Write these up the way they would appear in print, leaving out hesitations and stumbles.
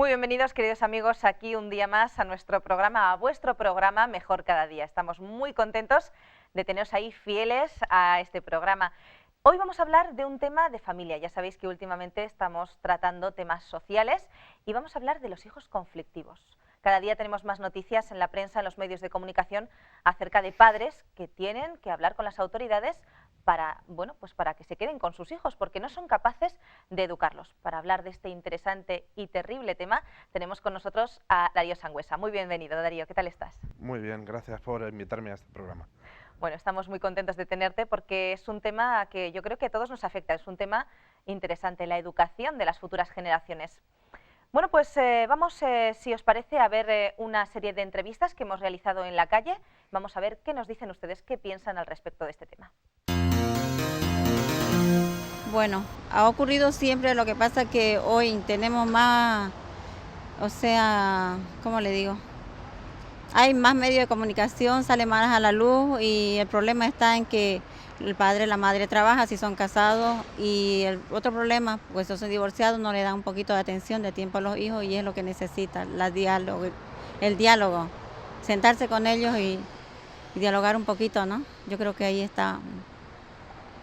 Muy bienvenidos, queridos amigos, aquí un día más a nuestro programa, a vuestro programa Mejor Cada Día. Estamos muy contentos de teneros ahí fieles a este programa. Hoy vamos a hablar de un tema de familia. Ya sabéis que últimamente estamos tratando temas sociales y vamos a hablar de los hijos conflictivos. Cada día tenemos más noticias en la prensa, en los medios de comunicación, acerca de padres que tienen que hablar con las autoridades para, bueno, pues para que se queden con sus hijos, porque no son capaces de educarlos. Para hablar de este interesante y terrible tema, tenemos con nosotros a Darío Sangüesa. Muy bienvenido, Darío, ¿qué tal estás? Muy bien, gracias por invitarme a este programa. Bueno, estamos muy contentos de tenerte porque es un tema que yo creo que a todos nos afecta, es un tema interesante, la educación de las futuras generaciones. Bueno, pues vamos, si os parece, a ver una serie de entrevistas que hemos realizado en la calle. Vamos a ver qué nos dicen ustedes, qué piensan al respecto de este tema. Bueno, ha ocurrido siempre, lo que pasa que hoy tenemos más, o sea, ¿cómo le digo? Hay más medios de comunicación, sale más a la luz y el problema está en que el padre y la madre trabajan si son casados y el otro problema, pues si son divorciados, no le dan un poquito de atención, de tiempo a los hijos y es lo que necesita, el diálogo, sentarse con ellos y dialogar un poquito, ¿no? Yo creo que ahí está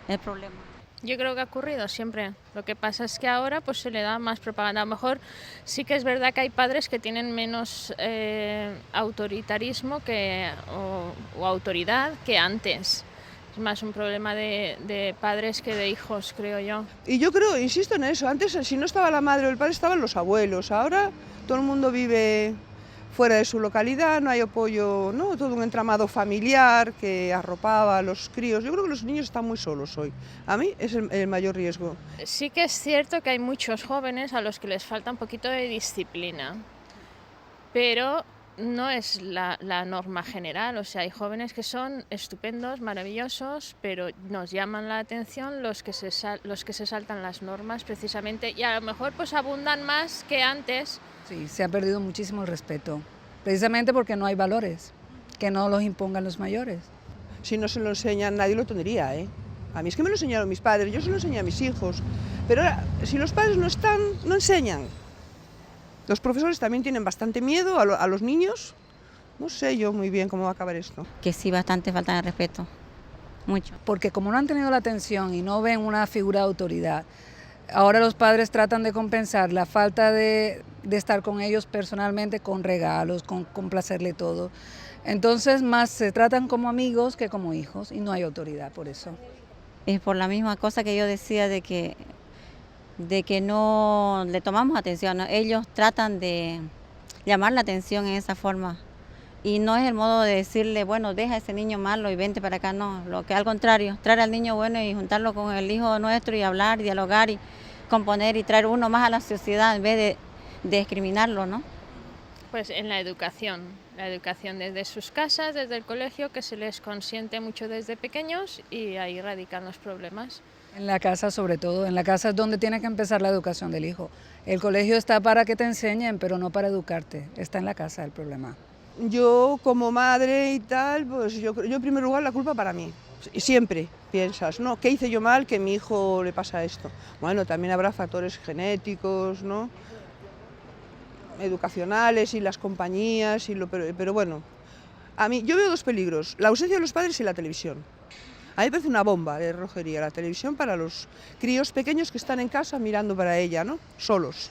el problema. Yo creo que ha ocurrido siempre. Lo que pasa es que ahora pues se le da más propaganda. A lo mejor sí que es verdad que hay padres que tienen menos autoritarismo o autoridad que antes. Es más un problema de padres que de hijos, creo yo. Y yo creo, insisto en eso, antes si no estaba la madre o el padre estaban los abuelos, ahora todo el mundo vive fuera de su localidad, no hay apoyo, ¿no? Todo un entramado familiar que arropaba a los críos. Yo creo que los niños están muy solos hoy. A mí es el mayor riesgo. Sí que es cierto que hay muchos jóvenes a los que les falta un poquito de disciplina, pero no es la norma general. O sea, hay jóvenes que son estupendos, maravillosos, pero nos llaman la atención los que se saltan las normas precisamente, y a lo mejor pues abundan más que antes. Sí, se ha perdido muchísimo el respeto, precisamente porque no hay valores, que no los impongan los mayores. Si no se lo enseñan, nadie lo tendría, ¿eh? A mí es que me lo enseñaron mis padres, yo se lo enseñé a mis hijos. Pero ahora, si los padres no están, no enseñan. Los profesores también tienen bastante miedo a los niños. No sé yo muy bien cómo va a acabar esto. Que sí, bastante falta de respeto, mucho. Porque como no han tenido la atención y no ven una figura de autoridad, ahora los padres tratan de compensar la falta de estar con ellos personalmente con regalos, con complacerle todo. Entonces más se tratan como amigos que como hijos y no hay autoridad por eso. Es por la misma cosa que yo decía de que no le tomamos atención, ¿no? Ellos tratan de llamar la atención en esa forma y no es el modo de decirle, bueno, deja a ese niño malo y vente para acá, no, lo que al contrario, traer al niño bueno y juntarlo con el hijo nuestro y hablar, dialogar y componer y traer uno más a la sociedad en vez de discriminarlo, ¿no? Pues en la educación desde sus casas, desde el colegio, que se les consiente mucho desde pequeños, y ahí radican los problemas. En la casa sobre todo, en la casa es donde tiene que empezar la educación del hijo. El colegio está para que te enseñen, pero no para educarte, está en la casa el problema. Yo como madre y tal, pues yo en primer lugar la culpa para mí. Y siempre piensas, ¿no? ¿Qué hice yo mal que a mi hijo le pasa esto? Bueno, también habrá factores genéticos, ¿no? Educacionales y las compañías, pero bueno, a mí yo veo dos peligros, la ausencia de los padres y la televisión. A mí me parece una bomba de relojería la televisión para los críos pequeños que están en casa mirando para ella, ¿no? Solos.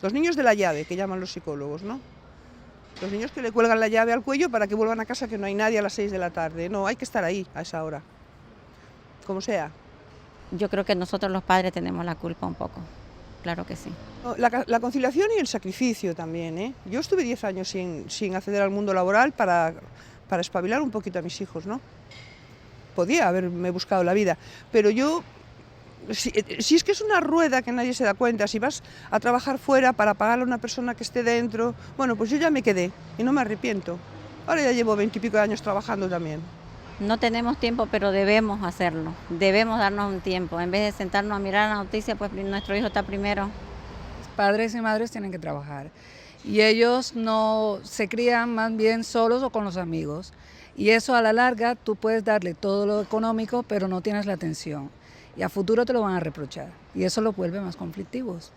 Los niños de la llave, que llaman los psicólogos, ¿no? Los niños que le cuelgan la llave al cuello para que vuelvan a casa que no hay nadie a las 6 de la tarde. No, hay que estar ahí a esa hora, como sea. Yo creo que nosotros los padres tenemos la culpa un poco, claro que sí. La conciliación y el sacrificio también, ¿eh? Yo estuve 10 años sin acceder al mundo laboral para espabilar un poquito a mis hijos, ¿no? Podía haberme buscado la vida, pero yo, si es que es una rueda que nadie se da cuenta, si vas a trabajar fuera para pagarle a una persona que esté dentro, bueno, pues yo ya me quedé y no me arrepiento. Ahora ya llevo 20 y pico de años trabajando también. No tenemos tiempo, pero debemos hacerlo, debemos darnos un tiempo. En vez de sentarnos a mirar la noticia, pues nuestro hijo está primero. Padres y madres tienen que trabajar y ellos no se crían más bien solos o con los amigos. Y eso a la larga tú puedes darle todo lo económico, pero no tienes la atención. Y a futuro te lo van a reprochar. Y eso los vuelve más conflictivos.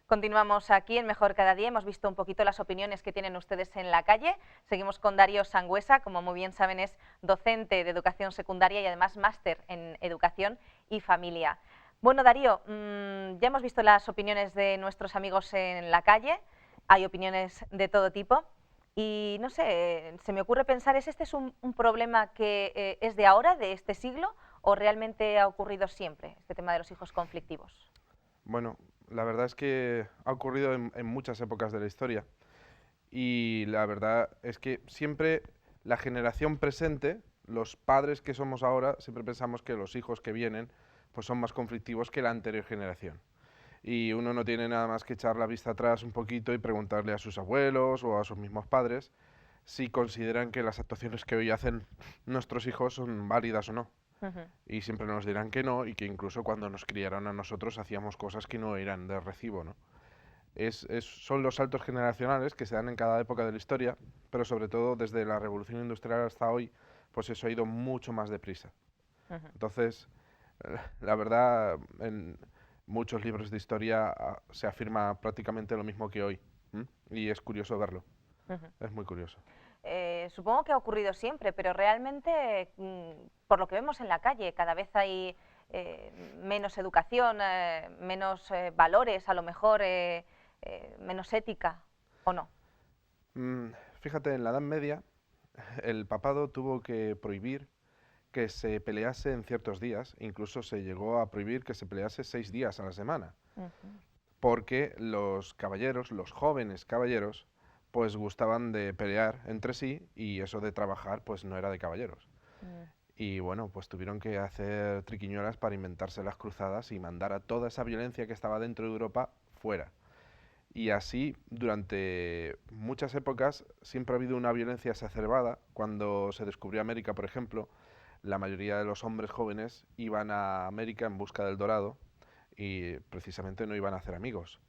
Continuamos aquí en Mejor Cada Día, hemos visto un poquito las opiniones que tienen ustedes en la calle. Seguimos con Darío Sangüesa, como muy bien saben es docente de educación secundaria y además máster en educación y familia. Bueno, Darío, ya hemos visto las opiniones de nuestros amigos en la calle, hay opiniones de todo tipo y no sé, se me ocurre pensar, ¿es este un problema que es de ahora, de este siglo, o realmente ha ocurrido siempre, este tema de los hijos conflictivos? Bueno, la verdad es que ha ocurrido en muchas épocas de la historia y la verdad es que siempre la generación presente, los padres que somos ahora, siempre pensamos que los hijos que vienen pues son más conflictivos que la anterior generación. Y uno no tiene nada más que echar la vista atrás un poquito y preguntarle a sus abuelos o a sus mismos padres si consideran que las actuaciones que hoy hacen nuestros hijos son válidas o no. Y siempre nos dirán que no, y que incluso cuando nos criaron a nosotros hacíamos cosas que no eran de recibo, ¿no? Son los saltos generacionales que se dan en cada época de la historia, pero sobre todo desde la Revolución Industrial hasta hoy, pues eso ha ido mucho más deprisa. Entonces, la verdad, en muchos libros de historia se afirma prácticamente lo mismo que hoy, y es curioso verlo, es muy curioso. Supongo que ha ocurrido siempre, pero realmente, por lo que vemos en la calle, cada vez hay menos educación, menos valores, a lo mejor menos ética, ¿o no? Fíjate, en la Edad Media el papado tuvo que prohibir que se pelease en ciertos días, incluso se llegó a prohibir que se pelease 6 días a la semana, porque los caballeros, los jóvenes caballeros, pues gustaban de pelear entre sí y eso de trabajar pues no era de caballeros. Y bueno, pues tuvieron que hacer triquiñuelas para inventarse las cruzadas y mandar a toda esa violencia que estaba dentro de Europa fuera. Y así, durante muchas épocas, siempre ha habido una violencia exacerbada. Cuando se descubrió América, por ejemplo, la mayoría de los hombres jóvenes iban a América en busca del dorado y precisamente no iban a hacer amigos.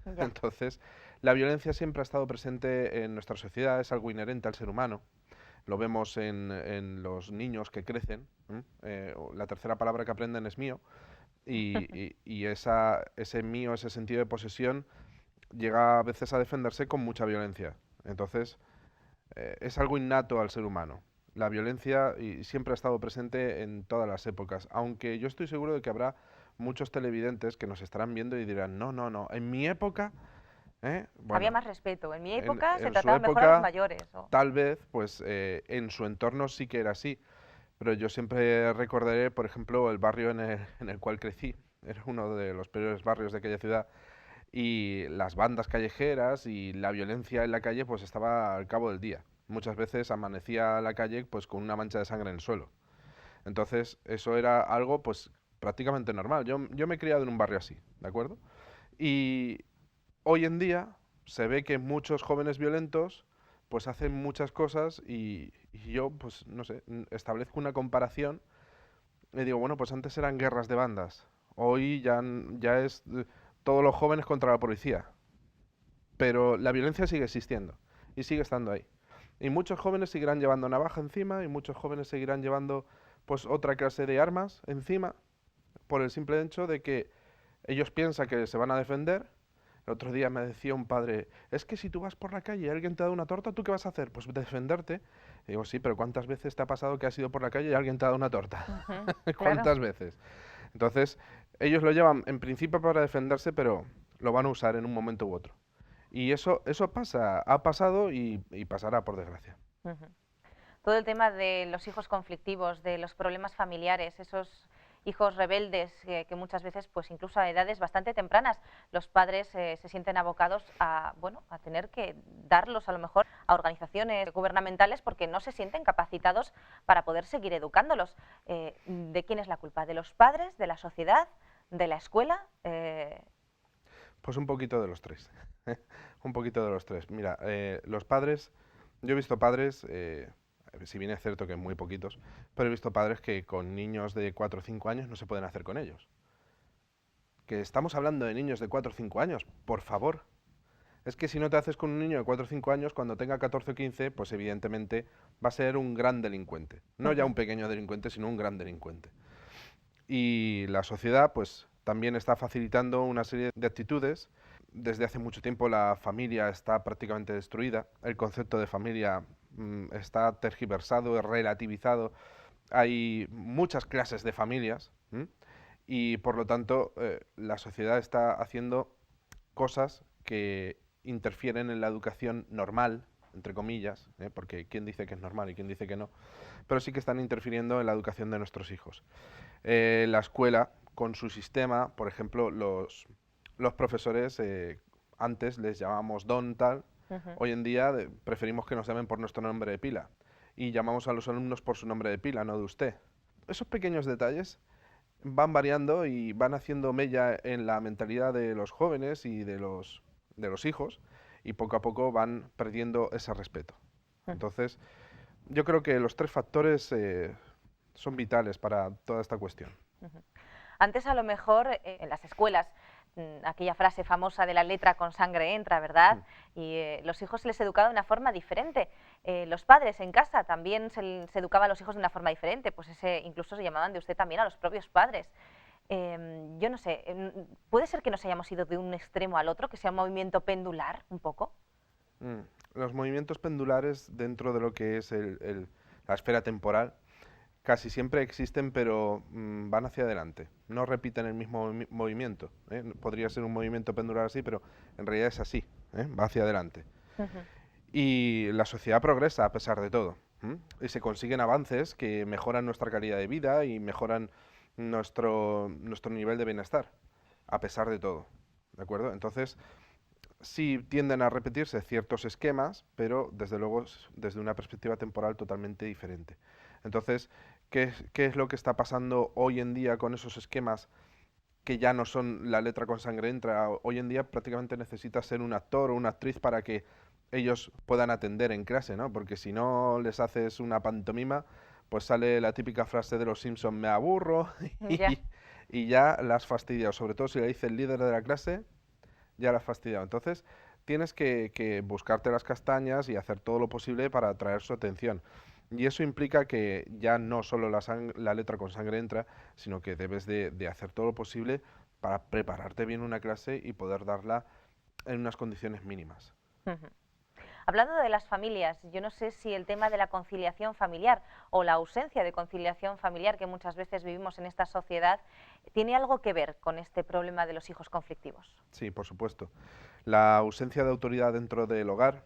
Entonces, la violencia siempre ha estado presente en nuestra sociedad, es algo inherente al ser humano. Lo vemos en los niños que crecen. La tercera palabra que aprenden es mío. Y ese mío, ese sentido de posesión, llega a veces a defenderse con mucha violencia. Entonces, es algo innato al ser humano. La violencia siempre ha estado presente en todas las épocas, aunque yo estoy seguro de que habrá muchos televidentes que nos estarán viendo y dirán, no, no, no, en mi época... Bueno, había más respeto, en mi época se en trataba su mejor a los mayores. Tal vez, pues en su entorno sí que era así, pero yo siempre recordaré, por ejemplo, el barrio en el cual crecí, era uno de los peores barrios de aquella ciudad, y las bandas callejeras y la violencia en la calle pues estaba al cabo del día. Muchas veces amanecía la calle pues con una mancha de sangre en el suelo. Entonces eso era algo pues prácticamente normal. Yo me he criado en un barrio así, ¿de acuerdo? Y hoy en día se ve que muchos jóvenes violentos pues hacen muchas cosas y yo pues no sé, establezco una comparación y digo, bueno, pues antes eran guerras de bandas, hoy ya es todos los jóvenes contra la policía, pero la violencia sigue existiendo y sigue estando ahí. Y muchos jóvenes seguirán llevando navaja encima y muchos jóvenes seguirán llevando pues otra clase de armas encima por el simple hecho de que ellos piensan que se van a defender. El otro día me decía un padre, es que si tú vas por la calle y alguien te da una torta, ¿tú qué vas a hacer? Pues defenderte. Y digo, sí, pero ¿cuántas veces te ha pasado que has ido por la calle y alguien te ha dado una torta? ¿Cuántas veces? Entonces, ellos lo llevan en principio para defenderse, pero lo van a usar en un momento u otro. Y eso pasa, ha pasado y pasará, por desgracia. Todo el tema de los hijos conflictivos, de los problemas familiares, esos hijos rebeldes que muchas veces, pues incluso a edades bastante tempranas, los padres se sienten abocados a, bueno, a tener que darlos a lo mejor a organizaciones gubernamentales porque no se sienten capacitados para poder seguir educándolos. ¿De quién es la culpa? ¿De los padres, de la sociedad, de la escuela? Pues un poquito de los tres. Un poquito de los tres. Mira, los padres, yo he visto padres, si bien es cierto que muy poquitos, pero he visto padres que con niños de 4 o 5 años no se pueden hacer con ellos. Que estamos hablando de niños de 4 o 5 años, por favor. Es que si no te haces con un niño de 4 o 5 años, cuando tenga 14 o 15, pues evidentemente va a ser un gran delincuente. No ya un pequeño delincuente, sino un gran delincuente. Y la sociedad, pues también está facilitando una serie de actitudes desde hace mucho tiempo la familia está prácticamente destruida, el concepto de familia está tergiversado, relativizado, hay muchas clases de familias, y por lo tanto la sociedad está haciendo cosas que interfieren en la educación normal, entre comillas, porque quién dice que es normal y quién dice que no, pero sí que están interfiriendo en la educación de nuestros hijos. La escuela, con su sistema, por ejemplo, los profesores, antes les llamábamos don tal, hoy en día preferimos que nos llamen por nuestro nombre de pila y llamamos a los alumnos por su nombre de pila, no de usted. Esos pequeños detalles van variando y van haciendo mella en la mentalidad de los jóvenes y de los hijos, y poco a poco van perdiendo ese respeto. Entonces, yo creo que los tres factores son vitales para toda esta cuestión. Antes, a lo mejor, en las escuelas, aquella frase famosa de la letra con sangre entra, ¿verdad? Y los hijos se les educaba de una forma diferente. Los padres en casa también se educaban a los hijos de una forma diferente, pues incluso se llamaban de usted también a los propios padres. Yo no sé, ¿puede ser que nos hayamos ido de un extremo al otro, que sea un movimiento pendular un poco? Los movimientos pendulares dentro de lo que es la esfera temporal casi siempre existen, pero van hacia adelante, no repiten el mismo movimiento. Podría ser un movimiento pendular así, pero en realidad es así, va hacia adelante. Y la sociedad progresa a pesar de todo, y se consiguen avances que mejoran nuestra calidad de vida y mejoran nuestro nivel de bienestar, a pesar de todo, ¿de acuerdo? Entonces, sí tienden a repetirse ciertos esquemas, pero desde luego desde una perspectiva temporal totalmente diferente. Entonces, ¿qué es lo que está pasando hoy en día con esos esquemas que ya no son la letra con sangre entra? Hoy en día prácticamente necesitas ser un actor o una actriz para que ellos puedan atender en clase, ¿no? Porque si no les haces una pantomima, pues sale la típica frase de los Simpson, me aburro, y ya la has fastidiado. Sobre todo si le dice el líder de la clase, ya la has fastidiado. Entonces, tienes que buscarte las castañas y hacer todo lo posible para atraer su atención. Y eso implica que ya no solo la letra con sangre entra, sino que debes de hacer todo lo posible para prepararte bien una clase y poder darla en unas condiciones mínimas. Hablando de las familias, yo no sé si el tema de la conciliación familiar o la ausencia de conciliación familiar que muchas veces vivimos en esta sociedad tiene algo que ver con este problema de los hijos conflictivos. Sí, por supuesto. La ausencia de autoridad dentro del hogar,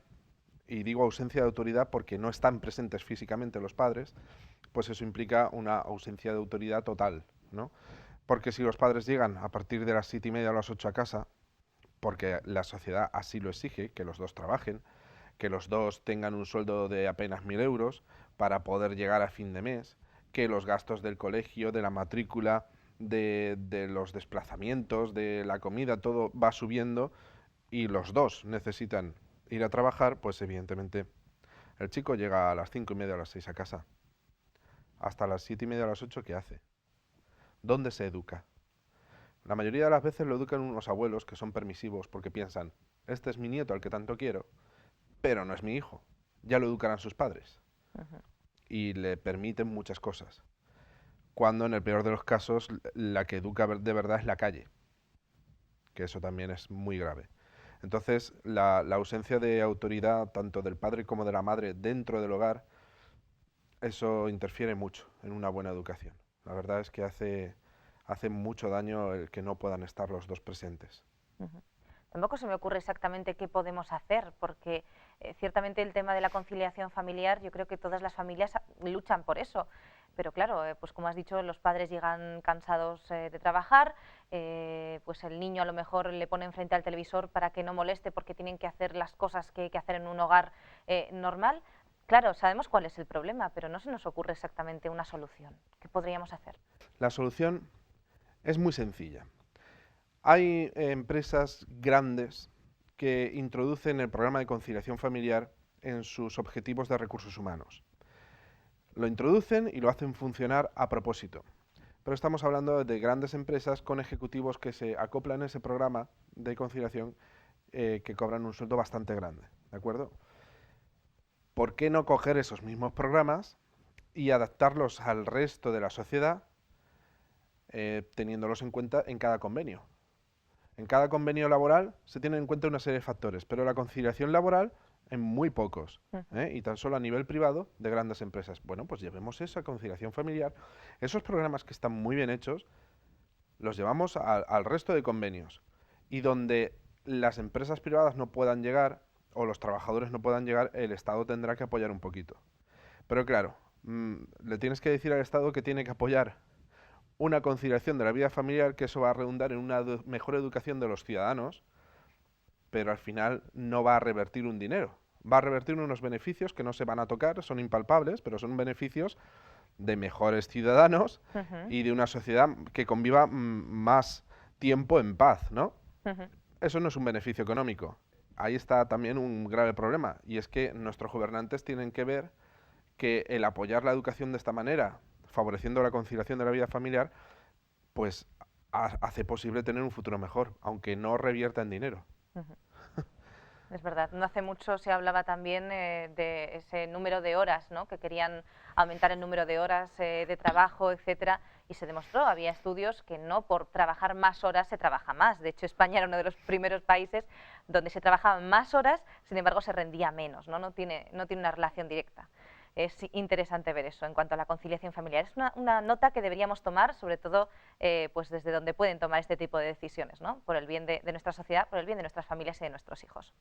y digo ausencia de autoridad porque no están presentes físicamente los padres, pues eso implica una ausencia de autoridad total, ¿no? Porque si los padres llegan a partir de las 7:30 o las 8 a casa, porque la sociedad así lo exige, que los dos trabajen, que los dos tengan un sueldo de apenas 1.000 euros para poder llegar a fin de mes, que los gastos del colegio, de la matrícula, de los desplazamientos, de la comida, todo va subiendo y los dos necesitan ir a trabajar, pues evidentemente el chico llega a las 5:30 o las 6 a casa. Hasta las 7:30 o las 8, ¿qué hace? ¿Dónde se educa? La mayoría de las veces lo educan unos abuelos que son permisivos porque piensan, este es mi nieto al que tanto quiero, pero no es mi hijo. Ya lo educarán sus padres. Y le permiten muchas cosas. Cuando en el peor de los casos la que educa de verdad es la calle. Que eso también es muy grave. Entonces la ausencia de autoridad tanto del padre como de la madre dentro del hogar, eso interfiere mucho en una buena educación. La verdad es que hace mucho daño el que no puedan estar los dos presentes. Tampoco se me ocurre exactamente qué podemos hacer, porque ciertamente el tema de la conciliación familiar, yo creo que todas las familias luchan por eso. Pero claro, pues como has dicho, los padres llegan cansados de trabajar, pues el niño a lo mejor le pone enfrente al televisor para que no moleste porque tienen que hacer las cosas que hay que hacer en un hogar normal. Claro, sabemos cuál es el problema, pero no se nos ocurre exactamente una solución. ¿Qué podríamos hacer? La solución es muy sencilla. Hay empresas grandes que introducen el programa de conciliación familiar en sus objetivos de recursos humanos. Lo introducen y lo hacen funcionar a propósito. Pero estamos hablando de grandes empresas con ejecutivos que se acoplan a ese programa de conciliación que cobran un sueldo bastante grande, ¿de acuerdo? ¿Por qué no coger esos mismos programas y adaptarlos al resto de la sociedad teniéndolos en cuenta en cada convenio? En cada convenio laboral se tienen en cuenta una serie de factores, pero la conciliación laboral en muy pocos, y tan solo a nivel privado de grandes empresas. Bueno, pues llevemos esa conciliación familiar, esos programas que están muy bien hechos, los llevamos al resto de convenios. Y donde las empresas privadas no puedan llegar, o los trabajadores no puedan llegar, el Estado tendrá que apoyar un poquito. Pero claro, le tienes que decir al Estado que tiene que apoyar una conciliación de la vida familiar, que eso va a redundar en una mejor educación de los ciudadanos, pero al final no va a revertir un dinero. Va a revertir unos beneficios que no se van a tocar, son impalpables, pero son beneficios de mejores ciudadanos y de una sociedad que conviva más tiempo en paz, ¿no? Eso no es un beneficio económico. Ahí está también un grave problema, y es que nuestros gobernantes tienen que ver que el apoyar la educación de esta manera, favoreciendo la conciliación de la vida familiar, pues hace posible tener un futuro mejor, aunque no revierta en dinero. Es verdad, no hace mucho se hablaba también de ese número de horas, ¿no? Que querían aumentar el número de horas de trabajo, etcétera, y se demostró, había estudios que no por trabajar más horas se trabaja más. De hecho, España era uno de los primeros países donde se trabajaban más horas, sin embargo se rendía menos, ¿no? No tiene una relación directa. Es interesante ver eso en cuanto a la conciliación familiar. Es una nota que deberíamos tomar, sobre todo pues desde donde pueden tomar este tipo de decisiones, ¿no? Por el bien de nuestra sociedad, por el bien de nuestras familias y de nuestros hijos.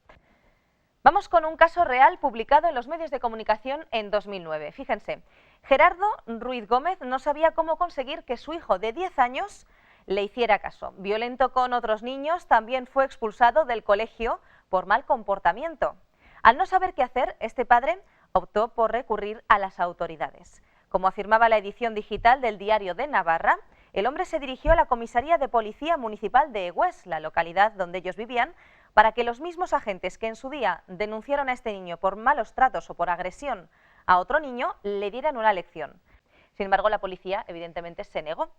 Vamos con un caso real publicado en los medios de comunicación en 2009. Fíjense, Gerardo Ruiz Gómez no sabía cómo conseguir que su hijo de 10 años le hiciera caso. Violento con otros niños, también fue expulsado del colegio por mal comportamiento. Al no saber qué hacer, este padre optó por recurrir a las autoridades. Como afirmaba la edición digital del Diario de Navarra, el hombre se dirigió a la comisaría de policía municipal de Egués, la localidad donde ellos vivían, para que los mismos agentes que en su día denunciaron a este niño por malos tratos o por agresión a otro niño le dieran una lección. Sin embargo, la policía evidentemente se negó.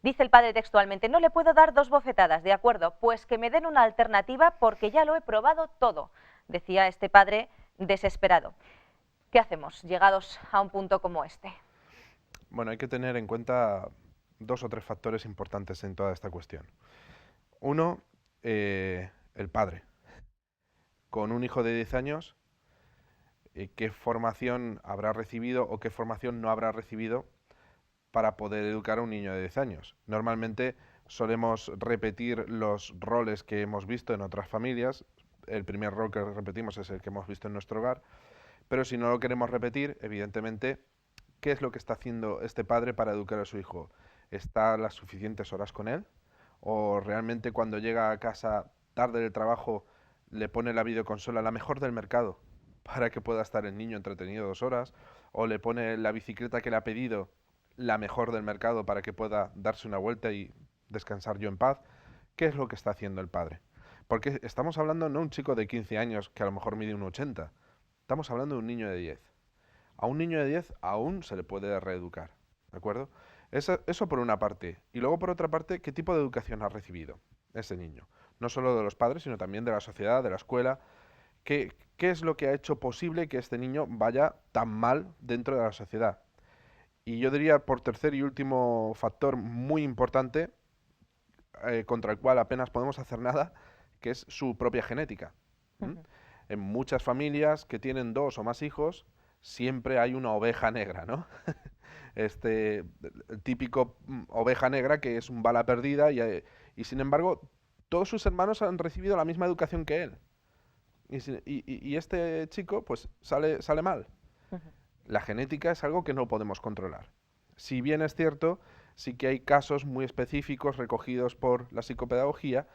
Dice el padre textualmente: no le puedo dar 2 bofetadas, ¿de acuerdo? Pues que me den una alternativa porque ya lo he probado todo, decía este padre desesperado. ¿Qué hacemos llegados a un punto como este? Bueno, hay que tener en cuenta 2 o 3 factores importantes en toda esta cuestión. Uno, el padre. Con un hijo de 10 años, ¿qué formación habrá recibido o qué formación no habrá recibido para poder educar a un niño de 10 años? Normalmente solemos repetir los roles que hemos visto en otras familias. El primer rol que repetimos es el que hemos visto en nuestro hogar, pero si no lo queremos repetir, evidentemente, ¿qué es lo que está haciendo este padre para educar a su hijo? ¿Está las suficientes horas con él? ¿O realmente cuando llega a casa tarde del trabajo le pone la videoconsola, la mejor del mercado, para que pueda estar el niño entretenido 2 horas? ¿O le pone la bicicleta que le ha pedido, la mejor del mercado, para que pueda darse una vuelta y descansar yo en paz? ¿Qué es lo que está haciendo el padre? Porque estamos hablando no de un chico de 15 años que a lo mejor mide 1,80. Estamos hablando de un niño de 10. A un niño de 10 aún se le puede reeducar, ¿de acuerdo? Eso por una parte. Y luego por otra parte, ¿qué tipo de educación ha recibido ese niño? No solo de los padres, sino también de la sociedad, de la escuela. ¿Qué es lo que ha hecho posible que este niño vaya tan mal dentro de la sociedad? Y yo diría, por tercer y último factor muy importante, contra el cual apenas podemos hacer nada, que es su propia genética. En muchas familias que tienen 2 o más hijos, siempre hay una oveja negra, ¿no? El típico oveja negra que es un bala perdida y sin embargo todos sus hermanos han recibido la misma educación que él. Y este chico pues sale mal. La genética es algo que no podemos controlar. Si bien es cierto, sí que hay casos muy específicos recogidos por la psicopedagogía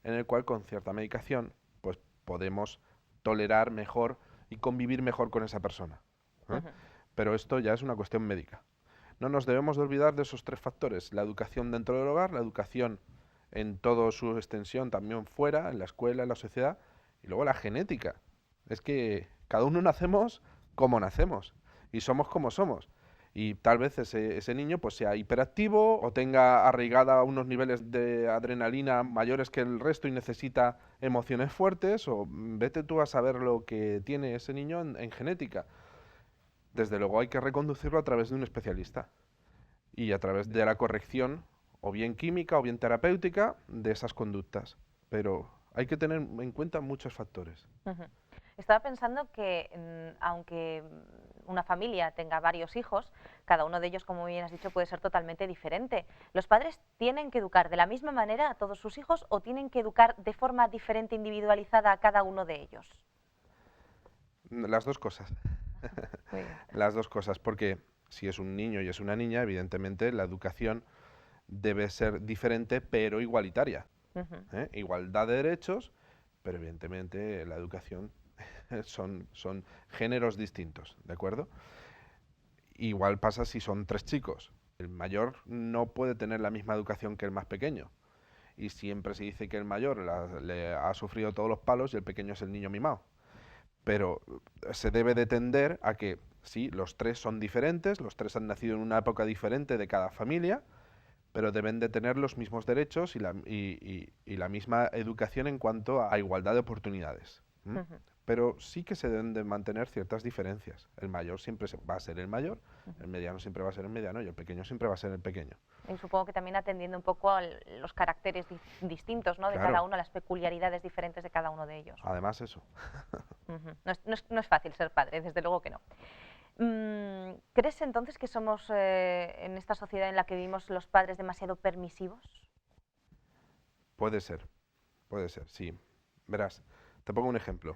en el cual con cierta medicación pues podemos tolerar mejor y convivir mejor con esa persona. Pero esto ya es una cuestión médica. No nos debemos de olvidar de esos 3 factores: la educación dentro del hogar, la educación en toda su extensión también fuera, en la escuela, en la sociedad, y luego la genética. Es que cada uno nacemos como nacemos y somos como somos. Y tal vez ese niño pues sea hiperactivo o tenga arraigada unos niveles de adrenalina mayores que el resto y necesita emociones fuertes, o vete tú a saber lo que tiene ese niño en genética. Desde luego hay que reconducirlo a través de un especialista y a través de la corrección o bien química o bien terapéutica de esas conductas, pero hay que tener en cuenta muchos factores. Ujú. Estaba pensando que aunque una familia tenga varios hijos, cada uno de ellos, como bien has dicho, puede ser totalmente diferente. ¿Los padres tienen que educar de la misma manera a todos sus hijos o tienen que educar de forma diferente, individualizada a cada uno de ellos? Las dos cosas. Muy bien. Las dos cosas, porque si es un niño y es una niña, evidentemente la educación debe ser diferente pero igualitaria. Ujú. Igualdad de derechos, pero evidentemente la educación son géneros distintos, ¿de acuerdo? Igual pasa si son 3 chicos. El mayor no puede tener la misma educación que el más pequeño. Y siempre se dice que el mayor le ha sufrido todos los palos y el pequeño es el niño mimado. Pero se debe de tender a que sí, los 3 son diferentes, los 3 han nacido en una época diferente de cada familia, pero deben de tener los mismos derechos y la misma educación en cuanto a igualdad de oportunidades. Ujú. Pero sí que se deben de mantener ciertas diferencias. El mayor siempre va a ser el mayor, el mediano siempre va a ser el mediano y el pequeño siempre va a ser el pequeño. Y supongo que también atendiendo un poco a los caracteres distintos, ¿no?, de Claro. cada uno, las peculiaridades diferentes de cada uno de ellos. Además eso. Ujú. No es fácil ser padre, desde luego que no. ¿Crees entonces que somos, en esta sociedad en la que vivimos, los padres demasiado permisivos? Puede ser, sí. Verás, te pongo un ejemplo.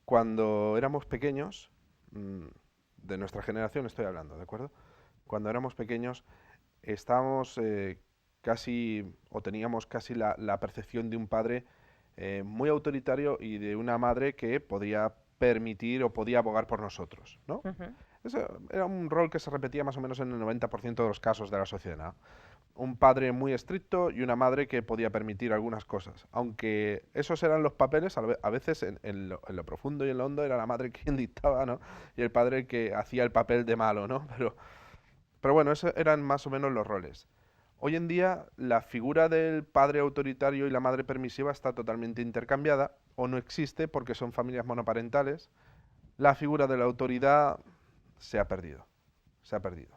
Cuando éramos pequeños, de nuestra generación estoy hablando, ¿de acuerdo? Cuando éramos pequeños estábamos casi, o teníamos casi la percepción de un padre muy autoritario y de una madre que podía permitir o podía abogar por nosotros, ¿no? Ujú. Ese era un rol que se repetía más o menos en el 90% de los casos de la sociedad. Un padre muy estricto y una madre que podía permitir algunas cosas. Aunque esos eran los papeles, a veces en lo profundo y en lo hondo era la madre quien dictaba, ¿no? Y el padre el que hacía el papel de malo, ¿no? Pero bueno, esos eran más o menos los roles. Hoy en día la figura del padre autoritario y la madre permisiva está totalmente intercambiada o no existe porque son familias monoparentales. La figura de la autoridad se ha perdido, se ha perdido.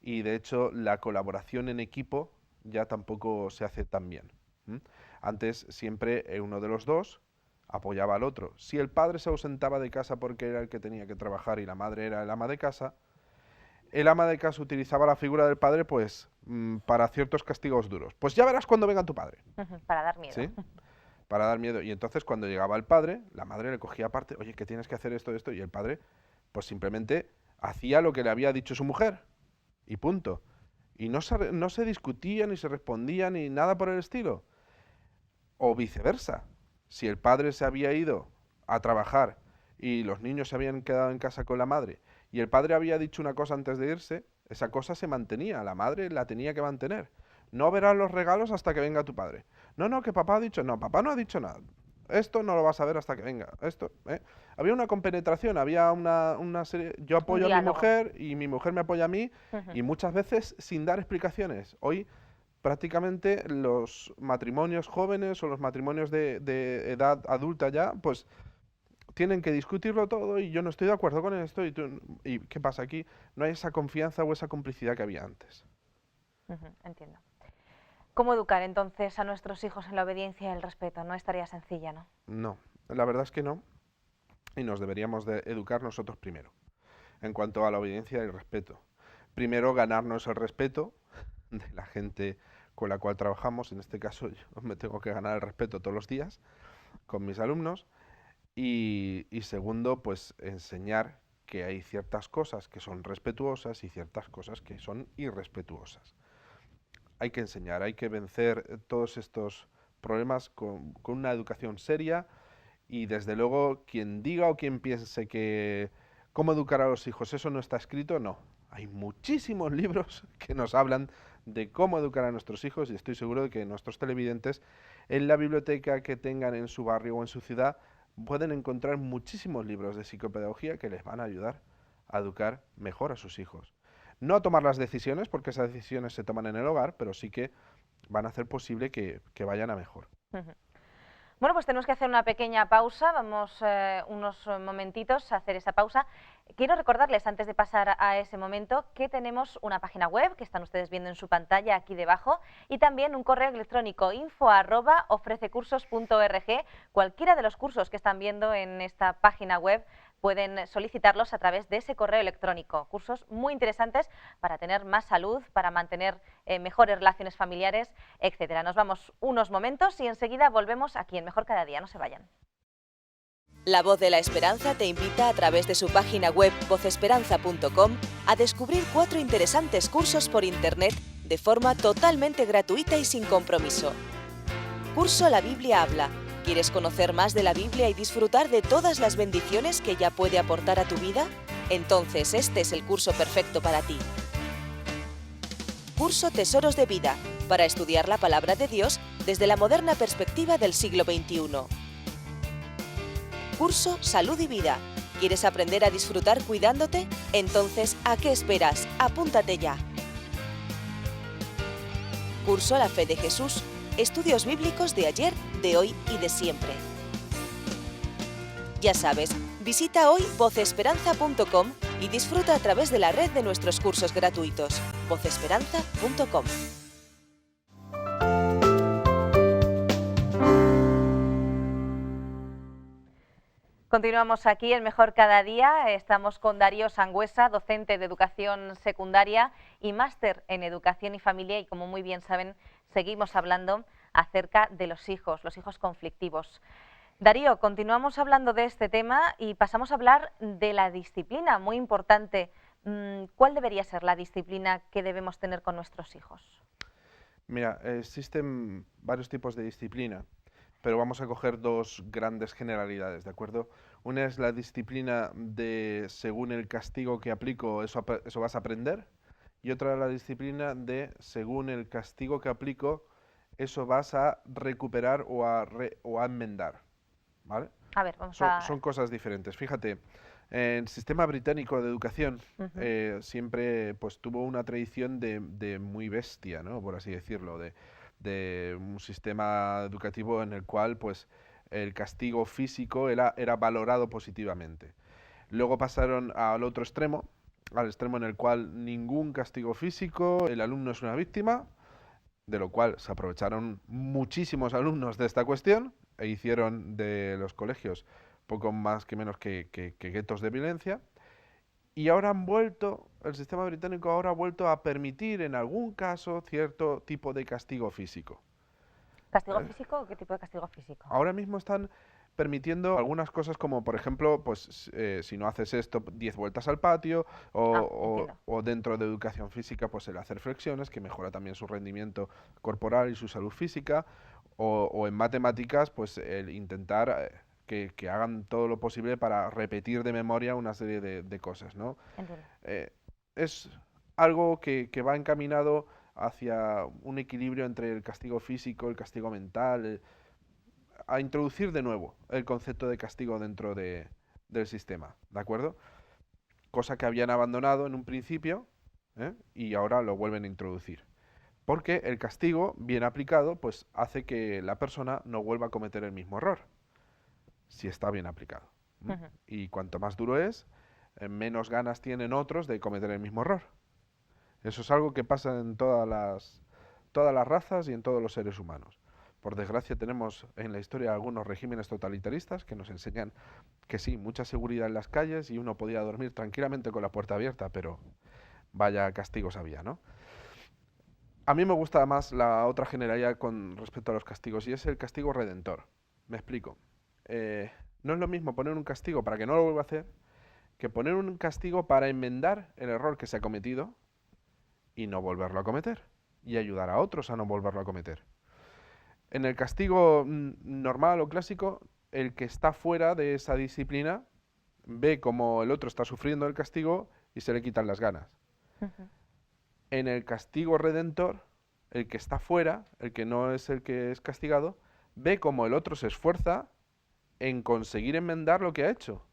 Y de hecho la colaboración en equipo ya tampoco se hace tan bien. Antes siempre uno de los dos apoyaba al otro. Si el padre se ausentaba de casa porque era el que tenía que trabajar y la madre era el ama de casa, el ama de casa utilizaba la figura del padre pues para ciertos castigos duros. Pues ya verás cuando venga tu padre. Ujú. Para dar miedo. ¿Sí? Para dar miedo. Y entonces cuando llegaba el padre, la madre le cogía aparte, oye, que tienes que hacer esto, esto, y el padre pues simplemente hacía lo que le había dicho su mujer. Y punto. Y no se discutía, ni se respondía, ni nada por el estilo. O viceversa. Si el padre se había ido a trabajar y los niños se habían quedado en casa con la madre, y el padre había dicho una cosa antes de irse, esa cosa se mantenía, la madre la tenía que mantener. No verás los regalos hasta que venga tu padre. No, que papá ha dicho, no, papá no ha dicho nada. Esto no lo vas a ver hasta que venga. Esto, Había una compenetración, había una serie. Yo apoyo a mi diálogo. mujer y mi mujer me apoya a mí, Ujú. y muchas veces sin dar explicaciones. Hoy prácticamente los matrimonios jóvenes o los matrimonios de edad adulta ya, pues tienen que discutirlo todo y yo no estoy de acuerdo con esto y ¿qué pasa aquí? No hay esa confianza o esa complicidad que había antes. Ujú. Entiendo. ¿Cómo educar entonces a nuestros hijos en la obediencia y el respeto? No es tarea sencilla, ¿no? No, la verdad es que no. Y nos deberíamos de educar nosotros primero, en cuanto a la obediencia y el respeto. Primero ganarnos el respeto de la gente con la cual trabajamos. En este caso yo me tengo que ganar el respeto todos los días con mis alumnos. Y segundo, pues enseñar que hay ciertas cosas que son respetuosas y ciertas cosas que son irrespetuosas. Hay que enseñar, hay que vencer todos estos problemas con una educación seria y desde luego quien diga o quien piense que cómo educar a los hijos, eso no está escrito, no. Hay muchísimos libros que nos hablan de cómo educar a nuestros hijos y estoy seguro de que nuestros televidentes en la biblioteca que tengan en su barrio o en su ciudad pueden encontrar muchísimos libros de psicopedagogía que les van a ayudar a educar mejor a sus hijos. No a tomar las decisiones, porque esas decisiones se toman en el hogar, pero sí que van a hacer posible que vayan a mejor. Ujú. Bueno, pues tenemos que hacer una pequeña pausa, vamos unos momentitos a hacer esa pausa. Quiero recordarles, antes de pasar a ese momento, que tenemos una página web que están ustedes viendo en su pantalla aquí debajo y también un correo electrónico info@ofrececursos.org. Cualquiera de los cursos que están viendo en esta página web pueden solicitarlos a través de ese correo electrónico. Cursos muy interesantes para tener más salud, para mantener mejores relaciones familiares, etcétera. Nos vamos unos momentos y enseguida volvemos aquí en Mejor Cada Día. No se vayan. La Voz de la Esperanza te invita a través de su página web vozesperanza.com a descubrir 4 interesantes cursos por Internet de forma totalmente gratuita y sin compromiso. Curso La Biblia Habla. ¿Quieres conocer más de la Biblia y disfrutar de todas las bendiciones que ella puede aportar a tu vida? Entonces este es el curso perfecto para ti. Curso Tesoros de Vida, para estudiar la Palabra de Dios desde la moderna perspectiva del siglo XXI. Curso Salud y Vida. ¿Quieres aprender a disfrutar cuidándote? Entonces, ¿a qué esperas? Apúntate ya. Curso La Fe de Jesús. Estudios bíblicos de ayer, de hoy y de siempre. Ya sabes, visita hoy vozesperanza.com y disfruta a través de la red de nuestros cursos gratuitos. vozesperanza.com. Continuamos aquí en Mejor Cada Día. Estamos con Darío Sangüesa, docente de educación secundaria y máster en educación y familia, y como muy bien saben, seguimos hablando acerca de los hijos conflictivos. Darío, continuamos hablando de este tema y pasamos a hablar de la disciplina, muy importante. ¿Cuál debería ser la disciplina que debemos tener con nuestros hijos? Mira, existen varios tipos de disciplina, pero vamos a coger 2 grandes generalidades, ¿de acuerdo? Una es la disciplina de según el castigo que aplico, eso vas a aprender, y otra la disciplina de según el castigo que aplico, eso vas a recuperar o a enmendar, ¿vale? A ver, Son cosas diferentes. Fíjate, el sistema británico de educación siempre pues tuvo una tradición de muy bestia, ¿no? Por así decirlo, de un sistema educativo en el cual pues el castigo físico era valorado positivamente. Luego pasaron al otro extremo, al extremo en el cual ningún castigo físico, el alumno es una víctima, de lo cual se aprovecharon muchísimos alumnos de esta cuestión e hicieron de los colegios poco más que menos que guetos de violencia. Y ahora el sistema británico ahora ha vuelto a permitir en algún caso cierto tipo de castigo físico. ¿Castigo físico o qué tipo de castigo físico? Ahora mismo están permitiendo algunas cosas como, por ejemplo, pues si no haces esto, 10 vueltas al patio, o dentro de educación física, pues el hacer flexiones, que mejora también su rendimiento corporal y su salud física, o en matemáticas, pues el intentar que hagan todo lo posible para repetir de memoria una serie de cosas, ¿no? Es algo que va encaminado hacia un equilibrio entre el castigo físico, el castigo mental, a introducir de nuevo el concepto de castigo dentro del sistema, ¿de acuerdo? Cosa que habían abandonado en un principio, y ahora lo vuelven a introducir. Porque el castigo, bien aplicado, pues hace que la persona no vuelva a cometer el mismo error, si está bien aplicado. Y cuanto más duro es, menos ganas tienen otros de cometer el mismo error. Eso es algo que pasa en todas las razas y en todos los seres humanos. Por desgracia tenemos en la historia algunos regímenes totalitaristas que nos enseñan que sí, mucha seguridad en las calles y uno podía dormir tranquilamente con la puerta abierta, pero vaya castigos había, ¿no? A mí me gusta más la otra generalidad con respecto a los castigos, y es el castigo redentor. Me explico. No es lo mismo poner un castigo para que no lo vuelva a hacer que poner un castigo para enmendar el error que se ha cometido y no volverlo a cometer, y ayudar a otros a no volverlo a cometer. En el castigo normal o clásico, el que está fuera de esa disciplina ve como el otro está sufriendo el castigo y se le quitan las ganas. En el castigo redentor, el que está fuera, el que no es el que es castigado, ve como el otro se esfuerza en conseguir enmendar lo que ha hecho.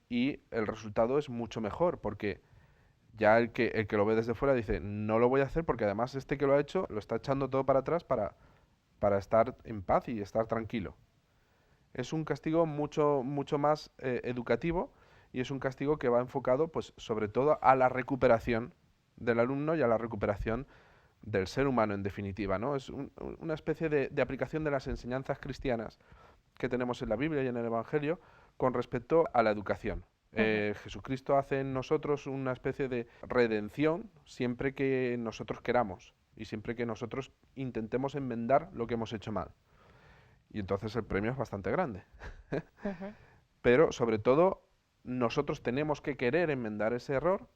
Y el resultado es mucho mejor, porque ya el que lo ve desde fuera dice, no lo voy a hacer porque además este que lo ha hecho lo está echando todo para atrás para para estar en paz y estar tranquilo. Es un castigo mucho más educativo, y es un castigo que va enfocado pues sobre todo a la recuperación del alumno y a la recuperación del ser humano en definitiva, ¿no? Es una especie de aplicación de las enseñanzas cristianas que tenemos en la Biblia y en el Evangelio con respecto a la educación. Jesucristo hace en nosotros una especie de redención siempre que nosotros queramos y siempre que nosotros intentemos enmendar lo que hemos hecho mal. Y entonces el premio es bastante grande. Pero sobre todo nosotros tenemos que querer enmendar ese error,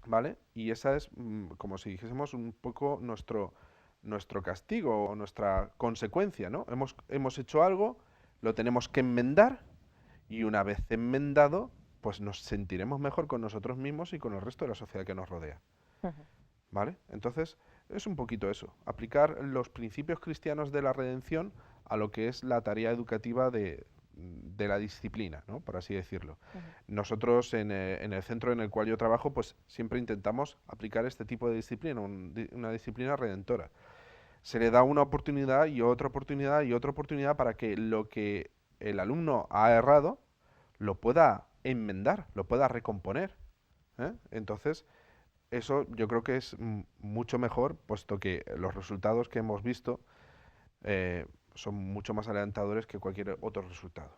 ¿vale? Y esa es, como si dijésemos, un poco nuestro castigo o nuestra consecuencia, ¿no? Hemos hecho algo, lo tenemos que enmendar, y una vez enmendado, pues nos sentiremos mejor con nosotros mismos y con el resto de la sociedad que nos rodea. ¿Vale? Entonces, es un poquito eso, aplicar los principios cristianos de la redención a lo que es la tarea educativa de la disciplina, ¿no? Por así decirlo. Nosotros en el centro en el cual yo trabajo, pues siempre intentamos aplicar este tipo de disciplina, una disciplina redentora. Se le da una oportunidad y otra oportunidad y otra oportunidad para que lo que el alumno ha errado lo pueda enmendar, lo pueda recomponer, ¿eh? Entonces, eso yo creo que es mucho mejor, puesto que los resultados que hemos visto son mucho más alentadores que cualquier otro resultado.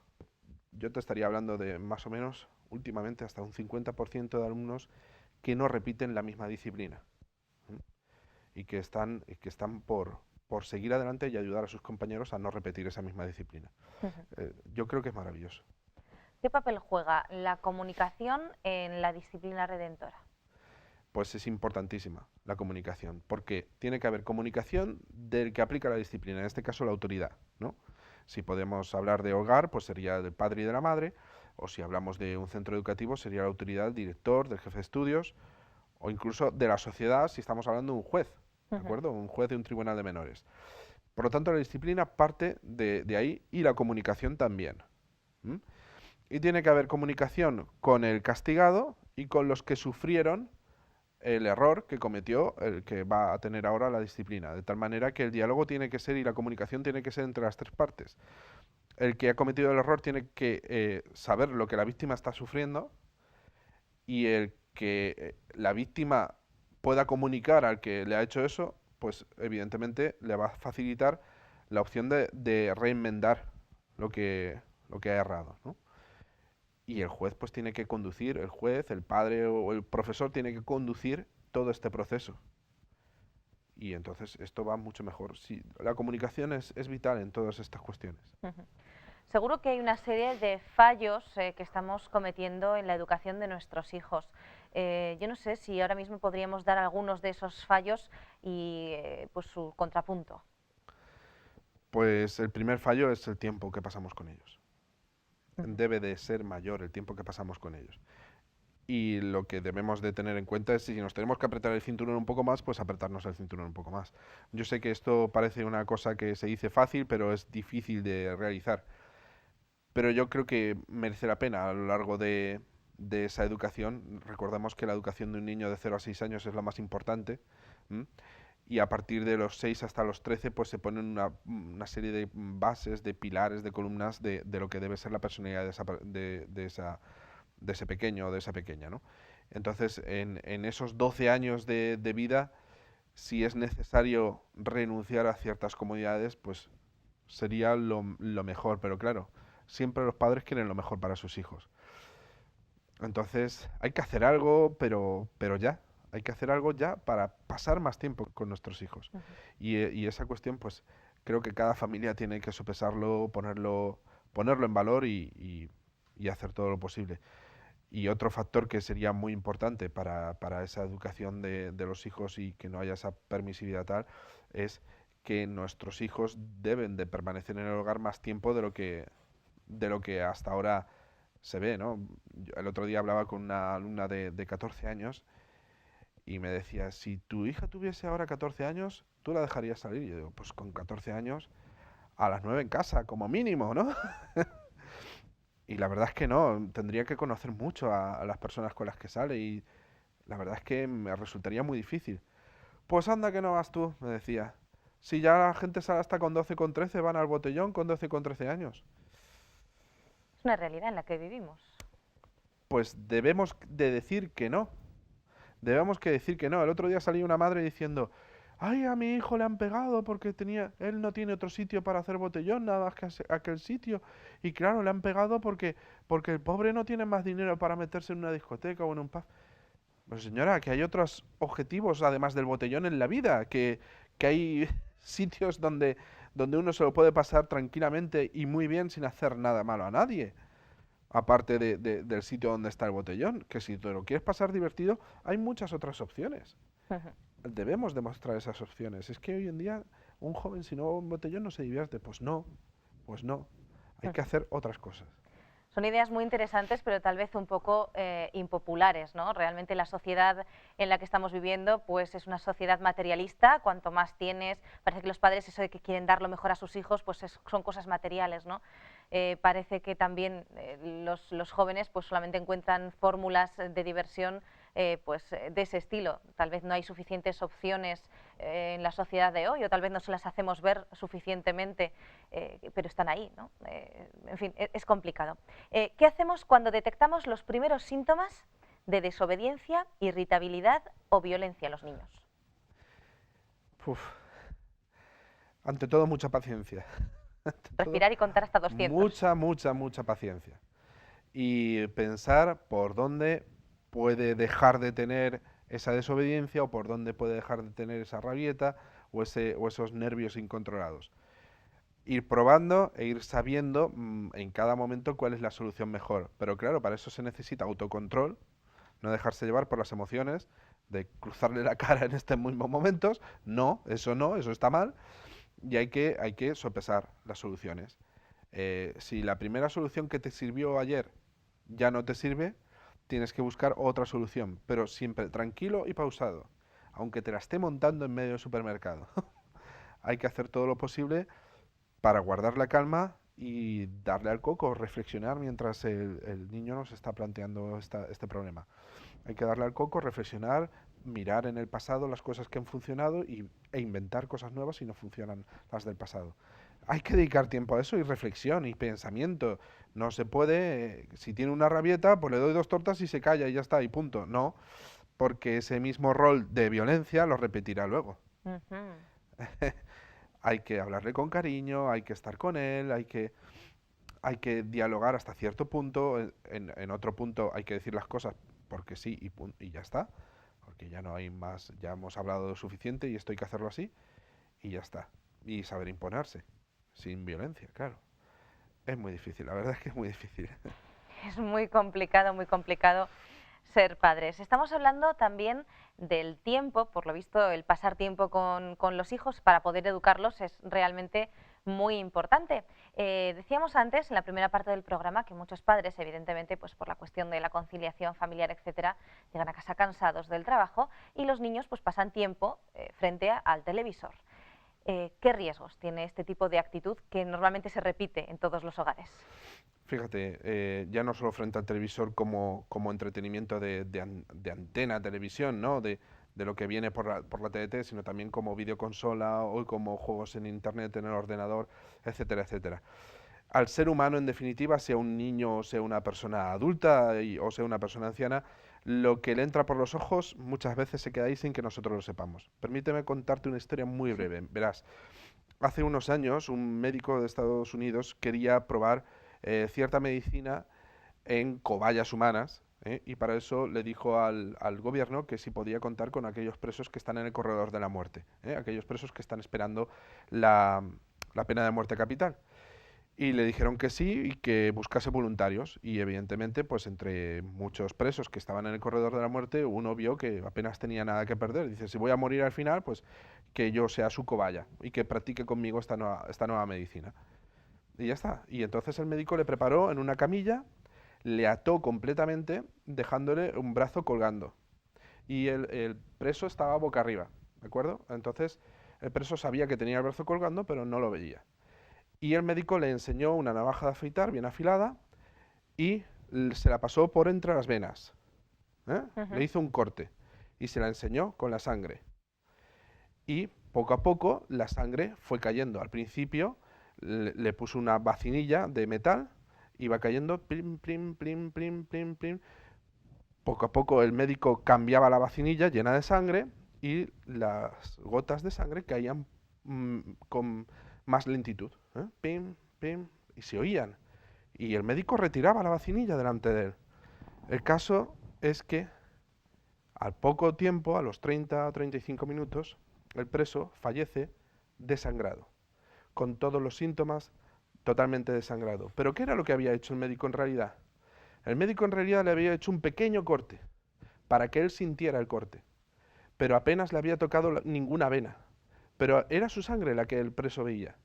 Yo te estaría hablando de más o menos, últimamente, hasta un 50% de alumnos que no repiten la misma disciplina, ¿eh? Y que están por seguir adelante y ayudar a sus compañeros a no repetir esa misma disciplina. Yo creo que es maravilloso. ¿Qué papel juega la comunicación en la disciplina redentora? Pues es importantísima la comunicación, porque tiene que haber comunicación del que aplica la disciplina, en este caso la autoridad, ¿no? Si podemos hablar de hogar, pues sería del padre y de la madre, o si hablamos de un centro educativo, sería la autoridad del director, del jefe de estudios, o incluso de la sociedad si estamos hablando de un juez, ¿de acuerdo? Un juez de un tribunal de menores. Por lo tanto, la disciplina parte de ahí, y la comunicación también. Y tiene que haber comunicación con el castigado y con los que sufrieron el error que cometió el que va a tener ahora la disciplina, de tal manera que el diálogo tiene que ser y la comunicación tiene que ser entre las tres partes. El que ha cometido el error tiene que saber lo que la víctima está sufriendo, y el que la víctima pueda comunicar al que le ha hecho eso, pues evidentemente le va a facilitar la opción de reenmendar lo que ha errado, ¿no? Y el juez pues tiene que conducir, el juez, el padre o el profesor tiene que conducir todo este proceso. Y entonces esto va mucho mejor. Sí, la comunicación es vital en todas estas cuestiones. Seguro que hay una serie de fallos que estamos cometiendo en la educación de nuestros hijos. Yo no sé si ahora mismo podríamos dar algunos de esos fallos y pues su contrapunto. Pues el primer fallo es el tiempo que pasamos con ellos. Debe de ser mayor el tiempo que pasamos con ellos. Y lo que debemos de tener en cuenta es, si nos tenemos que apretar el cinturón un poco más, pues apretarnos el cinturón un poco más. Yo sé que esto parece una cosa que se dice fácil, pero es difícil de realizar. Pero yo creo que merece la pena a lo largo de esa educación. Recordemos que la educación de un niño de 0 a 6 años es la más importante. Y a partir de los 6 hasta los 13 pues se ponen una serie de bases, de pilares, de columnas de lo que debe ser la personalidad de ese pequeño o de esa pequeña, ¿no? Entonces, en esos 12 años de vida, si es necesario renunciar a ciertas comodidades, pues sería lo mejor. Pero claro, siempre los padres quieren lo mejor para sus hijos. Entonces, hay que hacer algo, pero ya. Hay que hacer algo ya para pasar más tiempo con nuestros hijos. Y esa cuestión, pues, creo que cada familia tiene que sopesarlo, ponerlo en valor y hacer todo lo posible. Y otro factor que sería muy importante para esa educación de los hijos y que no haya esa permisividad tal, es que nuestros hijos deben de permanecer en el hogar más tiempo de lo que hasta ahora se ve, ¿no? El otro día hablaba con una alumna de 14 años y me decía, si tu hija tuviese ahora 14 años, ¿tú la dejarías salir? Y yo digo, pues con 14 años a las 9 en casa, como mínimo, ¿no? Y la verdad es que no, tendría que conocer mucho a las personas con las que sale, y la verdad es que me resultaría muy difícil. Pues anda que no vas tú, me decía. Si ya la gente sale hasta con 12, con 13, van al botellón con 12, con 13 años. Es una realidad en la que vivimos. Pues debemos de decir que no. Debemos que decir que no. El otro día salía una madre diciendo, ay, a mi hijo le han pegado porque él no tiene otro sitio para hacer botellón, nada más que aquel sitio. Y claro, le han pegado porque el pobre no tiene más dinero para meterse en una discoteca o en un pub. Pues señora, que hay otros objetivos además del botellón en la vida, que hay sitios donde uno se lo puede pasar tranquilamente y muy bien sin hacer nada malo a nadie. Aparte del sitio donde está el botellón, que si te lo quieres pasar divertido, hay muchas otras opciones. Debemos demostrar esas opciones. Es que hoy en día un joven si no va a un botellón no se divierte. Pues no. Hay que hacer otras cosas. Son ideas muy interesantes, pero tal vez un poco impopulares, ¿no? Realmente la sociedad en la que estamos viviendo pues es una sociedad materialista. Cuanto más tienes, parece que los padres eso de que quieren dar lo mejor a sus hijos pues son cosas materiales, ¿no? Parece que también los jóvenes pues solamente encuentran fórmulas de diversión pues de ese estilo. Tal vez no hay suficientes opciones en la sociedad de hoy, o tal vez no se las hacemos ver suficientemente, pero están ahí, ¿no? En fin, es complicado. ¿Qué hacemos cuando detectamos los primeros síntomas de desobediencia, irritabilidad o violencia en los niños? Ante todo, mucha paciencia. Respirar y contar hasta 200. Mucha paciencia. Y pensar por dónde puede dejar de tener esa desobediencia o por dónde puede dejar de tener esa rabieta o esos nervios incontrolados. Ir probando e ir sabiendo en cada momento cuál es la solución mejor. Pero claro, para eso se necesita autocontrol, no dejarse llevar por las emociones, de cruzarle la cara en estos mismos momentos. No, eso está mal. Y hay que sopesar las soluciones. Si la primera solución que te sirvió ayer ya no te sirve, tienes que buscar otra solución, pero siempre tranquilo y pausado, aunque te la esté montando en medio del supermercado. Hay que hacer todo lo posible para guardar la calma y darle al coco, reflexionar mientras el niño nos está planteando este problema. Hay que darle al coco, reflexionar, mirar en el pasado las cosas que han funcionado e inventar cosas nuevas si no funcionan las del pasado. Hay que dedicar tiempo a eso y reflexión y pensamiento. No se puede, si tiene una rabieta, pues le doy 2 tortas y se calla y ya está, y punto. No, porque ese mismo rol de violencia lo repetirá luego. Hay que hablarle con cariño, hay que estar con él, hay que dialogar hasta cierto punto. En otro punto hay que decir las cosas porque sí y ya está. Porque ya no hay más, ya hemos hablado lo suficiente y esto hay que hacerlo así y ya está. Y saber imponerse, sin violencia, claro. Es muy difícil, la verdad es que es muy difícil. Es muy complicado ser padres. Estamos hablando también del tiempo, por lo visto el pasar tiempo con los hijos para poder educarlos es realmente muy importante. Decíamos antes, en la primera parte del programa, que muchos padres, evidentemente, pues por la cuestión de la conciliación familiar, etcétera, llegan a casa cansados del trabajo y los niños pues pasan tiempo frente al televisor. ¿Qué riesgos tiene este tipo de actitud que normalmente se repite en todos los hogares? Fíjate, ya no solo frente al televisor como entretenimiento de antena, televisión, ¿no? De lo que viene por la TDT, sino también como videoconsola o como juegos en internet, en el ordenador, etcétera, etcétera. Al ser humano, en definitiva, sea un niño o sea una persona adulta o sea una persona anciana, lo que le entra por los ojos muchas veces se queda ahí sin que nosotros lo sepamos. Permíteme contarte una historia muy breve. Verás, hace unos años un médico de Estados Unidos quería probar cierta medicina en cobayas humanas, y para eso le dijo al gobierno que si podía contar con aquellos presos que están en el corredor de la muerte, aquellos presos que están esperando la pena de muerte capital. Y le dijeron que sí y que buscase voluntarios. Y evidentemente, pues entre muchos presos que estaban en el corredor de la muerte, uno vio que apenas tenía nada que perder. Dice, si voy a morir al final, pues que yo sea su cobaya y que practique conmigo esta nueva medicina. Y ya está. Y entonces el médico le preparó en una camilla, le ató completamente, dejándole un brazo colgando. Y el preso estaba boca arriba, ¿de acuerdo? Entonces el preso sabía que tenía el brazo colgando, pero no lo veía. Y el médico le enseñó una navaja de afeitar bien afilada y se la pasó por entre las venas. Le hizo un corte y se la enseñó con la sangre. Y Poco a poco la sangre fue cayendo. Al principio le puso una vacinilla de metal, iba cayendo, plim, plim, plim, plim, plim, plim. Poco a poco el médico cambiaba la vacinilla llena de sangre y las gotas de sangre caían con más lentitud. Pim, pim, y se oían. Y el médico retiraba la vacinilla delante de él. El caso es que al poco tiempo, a los 30 o 35 minutos, el preso fallece desangrado, con todos los síntomas totalmente desangrado. ¿Pero qué era lo que había hecho el médico en realidad? El médico en realidad le había hecho un pequeño corte, para que él sintiera el corte, pero apenas le había tocado ninguna vena, pero era su sangre la que el preso veía.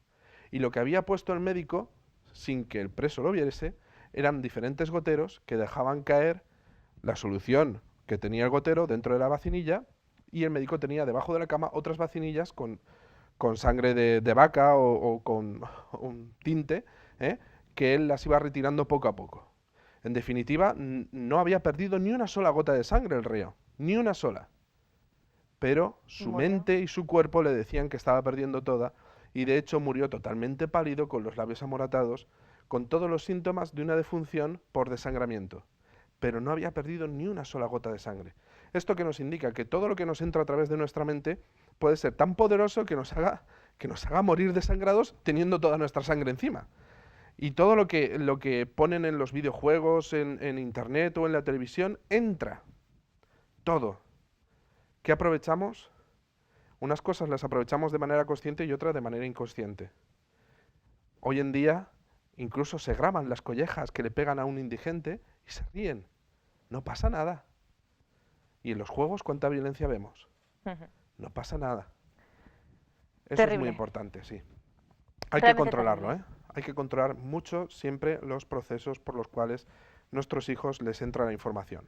Y lo que había puesto el médico, sin que el preso lo viese, eran diferentes goteros que dejaban caer la solución que tenía el gotero dentro de la vacinilla, y el médico tenía debajo de la cama otras vacinillas con sangre de vaca o con un tinte, que él las iba retirando poco a poco. En definitiva, no había perdido ni una sola gota de sangre el reo, ni una sola. Pero su mente y su cuerpo le decían que estaba perdiendo toda, y de hecho murió totalmente pálido, con los labios amoratados, con todos los síntomas de una defunción por desangramiento. Pero no había perdido ni una sola gota de sangre. Esto que nos indica que todo lo que nos entra a través de nuestra mente puede ser tan poderoso que nos haga morir desangrados teniendo toda nuestra sangre encima. Y todo lo que ponen en los videojuegos, en internet o en la televisión, entra. Todo. ¿Qué aprovechamos? Unas cosas las aprovechamos de manera consciente y otras de manera inconsciente. Hoy en día incluso se graban las collejas que le pegan a un indigente y se ríen. No pasa nada. ¿Y en los juegos cuánta violencia vemos? No pasa nada. Eso Terrible. Es muy importante, sí. Hay Realmente que controlarlo, terrible. Hay que controlar mucho siempre los procesos por los cuales nuestros hijos les entra la información.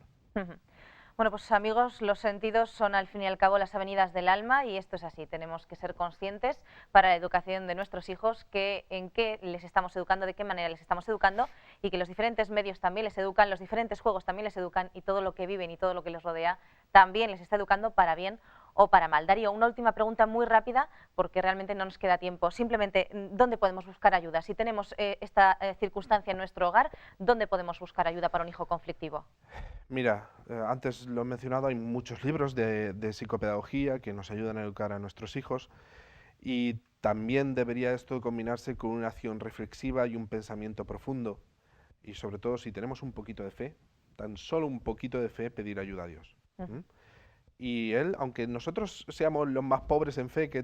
Bueno, pues amigos, los sentidos son al fin y al cabo las avenidas del alma, y esto es así. Tenemos que ser conscientes para la educación de nuestros hijos en qué les estamos educando, de qué manera les estamos educando, y que los diferentes medios también les educan, los diferentes juegos también les educan, y todo lo que viven y todo lo que les rodea también les está educando para bien o para mal. Darío, una última pregunta muy rápida, porque realmente no nos queda tiempo. Simplemente, ¿dónde podemos buscar ayuda? Si tenemos esta circunstancia en nuestro hogar, ¿dónde podemos buscar ayuda para un hijo conflictivo? Mira, antes lo he mencionado, hay muchos libros de psicopedagogía que nos ayudan a educar a nuestros hijos, y también debería esto combinarse con una acción reflexiva y un pensamiento profundo, y sobre todo, si tenemos un poquito de fe, tan solo un poquito de fe, pedir ayuda a Dios. Y Él, aunque nosotros seamos los más pobres en fe que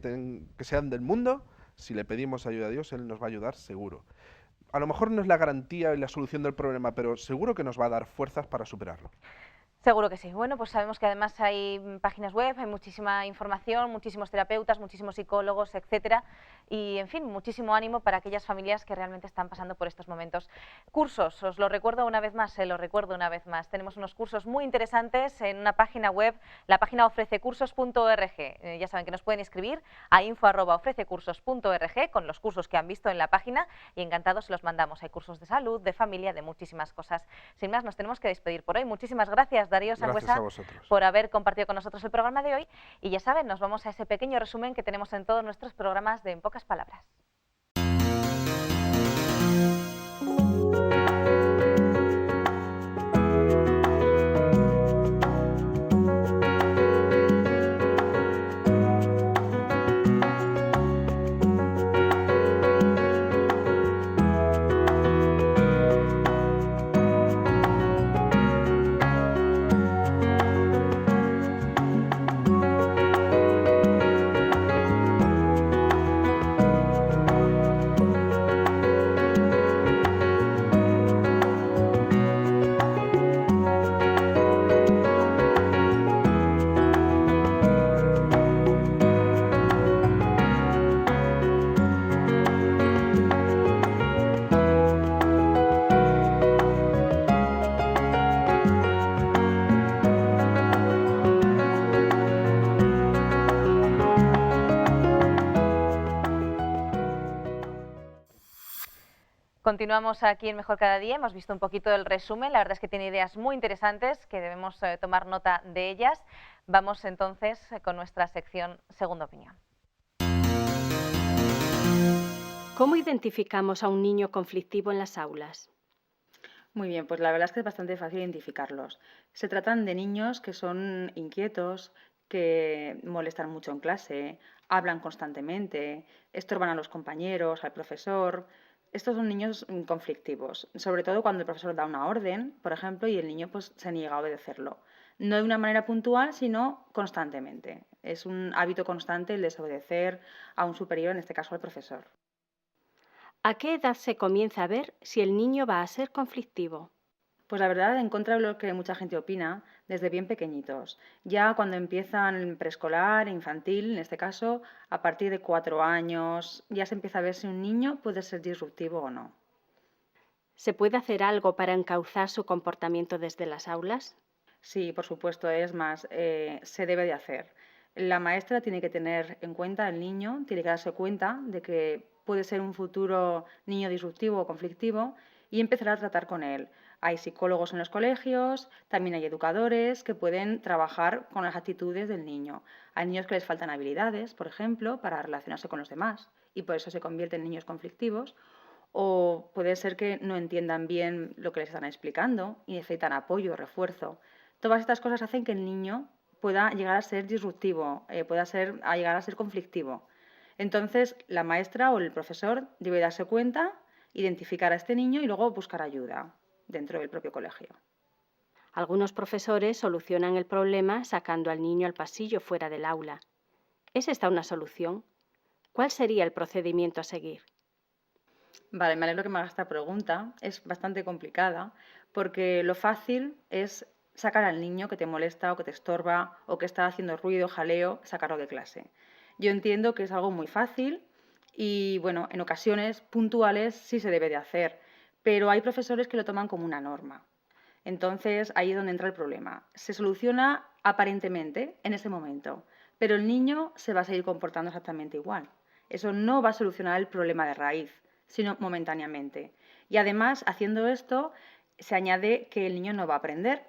sean del mundo, si le pedimos ayuda a Dios, Él nos va a ayudar seguro. A lo mejor no es la garantía y la solución del problema, pero seguro que nos va a dar fuerzas para superarlo. Seguro que sí. Bueno, pues sabemos que además hay páginas web, hay muchísima información, muchísimos terapeutas, muchísimos psicólogos, etcétera, y en fin, muchísimo ánimo para aquellas familias que realmente están pasando por estos momentos. Cursos, os lo recuerdo una vez más, tenemos unos cursos muy interesantes en una página web, la página ofrececursos.org. Ya saben que nos pueden escribir a info@ofrececursos.org con los cursos que han visto en la página, y encantados los mandamos. Hay cursos de salud, de familia, de muchísimas cosas. Sin más, nos tenemos que despedir por hoy. Muchísimas gracias, Darío Sangüesa, por haber compartido con nosotros el programa de hoy, y ya saben, nos vamos a ese pequeño resumen que tenemos en todos nuestros programas de En Pocas Palabras. Continuamos aquí en Mejor Cada Día, hemos visto un poquito el resumen, la verdad es que tiene ideas muy interesantes que debemos tomar nota de ellas. Vamos entonces con nuestra sección Segunda Opinión. ¿Cómo identificamos a un niño conflictivo en las aulas? Muy bien, pues la verdad es que es bastante fácil identificarlos. Se tratan de niños que son inquietos, que molestan mucho en clase, hablan constantemente, estorban a los compañeros, al profesor. Estos son niños conflictivos, sobre todo cuando el profesor da una orden, por ejemplo, y el niño pues se niega a obedecerlo. No de una manera puntual, sino constantemente. Es un hábito constante el desobedecer a un superior, en este caso al profesor. ¿A qué edad se comienza a ver si el niño va a ser conflictivo? Pues la verdad, en contra de lo que mucha gente opina, desde bien pequeñitos. Ya cuando empiezan en preescolar, infantil, en este caso, a partir de 4 años, ya se empieza a ver si un niño puede ser disruptivo o no. ¿Se puede hacer algo para encauzar su comportamiento desde las aulas? Sí, por supuesto, es más, se debe de hacer. La maestra tiene que tener en cuenta al niño, tiene que darse cuenta de que puede ser un futuro niño disruptivo o conflictivo y empezar a tratar con él. Hay psicólogos en los colegios, también hay educadores que pueden trabajar con las actitudes del niño. Hay niños que les faltan habilidades, por ejemplo, para relacionarse con los demás y por eso se convierten en niños conflictivos. O puede ser que no entiendan bien lo que les están explicando y necesitan apoyo, refuerzo. Todas estas cosas hacen que el niño pueda llegar a ser disruptivo, llegar a ser conflictivo. Entonces, la maestra o el profesor debe darse cuenta, identificar a este niño y luego buscar ayuda dentro del propio colegio. Algunos profesores solucionan el problema sacando al niño al pasillo fuera del aula. ¿Es esta una solución? ¿Cuál sería el procedimiento a seguir? Vale, me alegro que me hagas esta pregunta. Es bastante complicada porque lo fácil es sacar al niño que te molesta o que te estorba o que está haciendo ruido, jaleo, sacarlo de clase. Yo entiendo que es algo muy fácil y, bueno, en ocasiones puntuales sí se debe de hacer, pero hay profesores que lo toman como una norma. Entonces, ahí es donde entra el problema. Se soluciona aparentemente en ese momento, pero el niño se va a seguir comportando exactamente igual. Eso no va a solucionar el problema de raíz, sino momentáneamente. Y además, haciendo esto, se añade que el niño no va a aprender,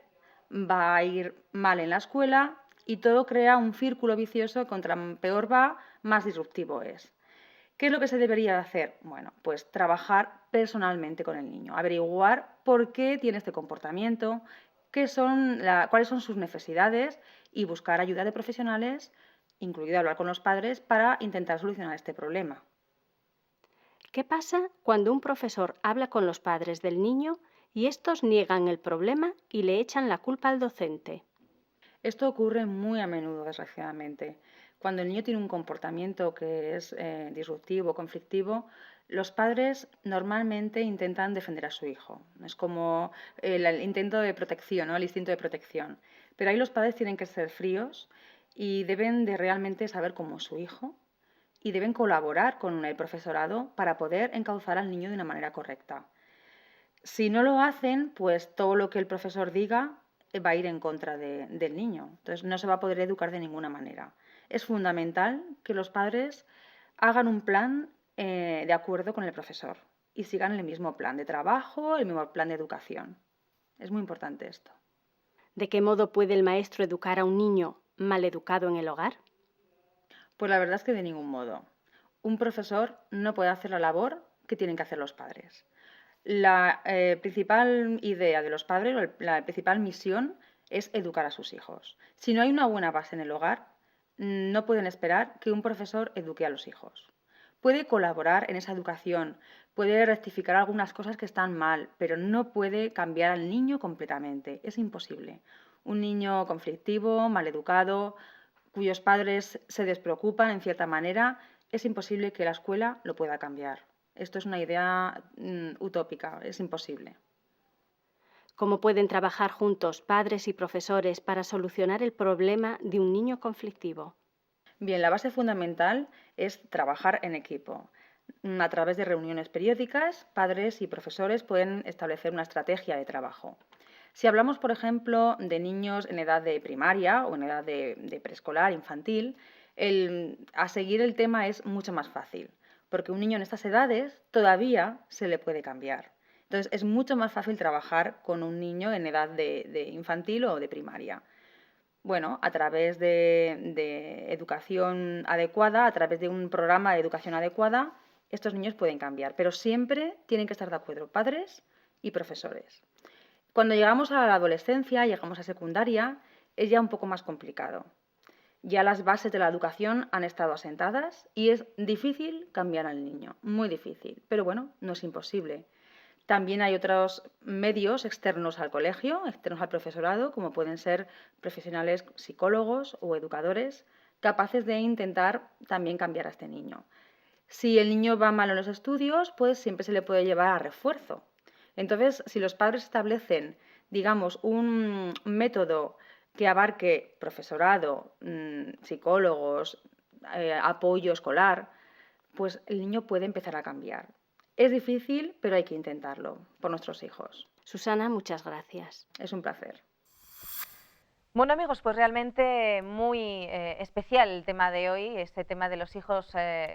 va a ir mal en la escuela y todo crea un círculo vicioso. Contra peor va, más disruptivo es. ¿Qué es lo que se debería hacer? Bueno, pues trabajar personalmente con el niño, averiguar por qué tiene este comportamiento, cuáles son sus necesidades y buscar ayuda de profesionales, incluido hablar con los padres, para intentar solucionar este problema. ¿Qué pasa cuando un profesor habla con los padres del niño y estos niegan el problema y le echan la culpa al docente? Esto ocurre muy a menudo, desgraciadamente. Cuando el niño tiene un comportamiento que es disruptivo, conflictivo, los padres normalmente intentan defender a su hijo. Es como el intento de protección, ¿no? El instinto de protección. Pero ahí los padres tienen que ser fríos y deben de realmente saber cómo es su hijo y deben colaborar con el profesorado para poder encauzar al niño de una manera correcta. Si no lo hacen, pues todo lo que el profesor diga va a ir en contra del niño. Entonces no se va a poder educar de ninguna manera. Es fundamental que los padres hagan un plan de acuerdo con el profesor y sigan el mismo plan de trabajo, el mismo plan de educación. Es muy importante esto. ¿De qué modo puede el maestro educar a un niño mal educado en el hogar? Pues la verdad es que de ningún modo. Un profesor no puede hacer la labor que tienen que hacer los padres. La principal idea de los padres, o la principal misión, es educar a sus hijos. Si no hay una buena base en el hogar, no pueden esperar que un profesor eduque a los hijos. Puede colaborar en esa educación, puede rectificar algunas cosas que están mal, pero no puede cambiar al niño completamente. Es imposible. Un niño conflictivo, maleducado, cuyos padres se despreocupan en cierta manera, es imposible que la escuela lo pueda cambiar. Esto es una idea utópica, es imposible. ¿Cómo pueden trabajar juntos padres y profesores para solucionar el problema de un niño conflictivo? Bien, la base fundamental es trabajar en equipo. A través de reuniones periódicas, padres y profesores pueden establecer una estrategia de trabajo. Si hablamos, por ejemplo, de niños en edad de primaria o en edad de preescolar, infantil, a seguir el tema es mucho más fácil, porque un niño en estas edades todavía se le puede cambiar. Entonces, es mucho más fácil trabajar con un niño en edad de infantil o de primaria. Bueno, a través de educación adecuada, a través de un programa de educación adecuada, estos niños pueden cambiar, pero siempre tienen que estar de acuerdo padres y profesores. Cuando llegamos a la adolescencia, llegamos a secundaria, es ya un poco más complicado. Ya las bases de la educación han estado asentadas y es difícil cambiar al niño, muy difícil, pero bueno, no es imposible. También hay otros medios externos al colegio, externos al profesorado, como pueden ser profesionales psicólogos o educadores, capaces de intentar también cambiar a este niño. Si el niño va mal en los estudios, pues siempre se le puede llevar a refuerzo. Entonces, si los padres establecen, digamos, un método que abarque profesorado, psicólogos, apoyo escolar, pues el niño puede empezar a cambiar. Es difícil, pero hay que intentarlo por nuestros hijos. Susana, muchas gracias. Es un placer. Bueno amigos, pues realmente muy especial el tema de hoy, este tema de los hijos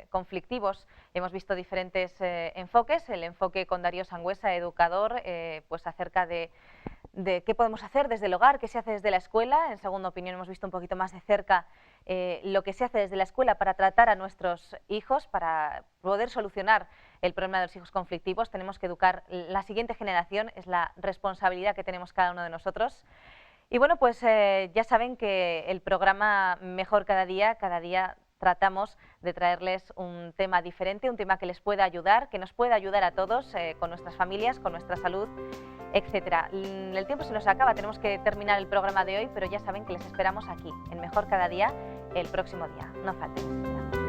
conflictivos. Hemos visto diferentes enfoques, el enfoque con Darío Sangüesa, educador, pues acerca de qué podemos hacer desde el hogar, qué se hace desde la escuela. En segunda opinión hemos visto un poquito más de cerca lo que se hace desde la escuela para tratar a nuestros hijos, para poder solucionar el problema de los hijos conflictivos. Tenemos que educar la siguiente generación, es la responsabilidad que tenemos cada uno de nosotros. Y bueno, pues ya saben que el programa Mejor cada día tratamos de traerles un tema diferente, un tema que les pueda ayudar, que nos pueda ayudar a todos con nuestras familias, con nuestra salud, etcétera. El tiempo se nos acaba, tenemos que terminar el programa de hoy, pero ya saben que les esperamos aquí, en Mejor cada día, el próximo día. No falten.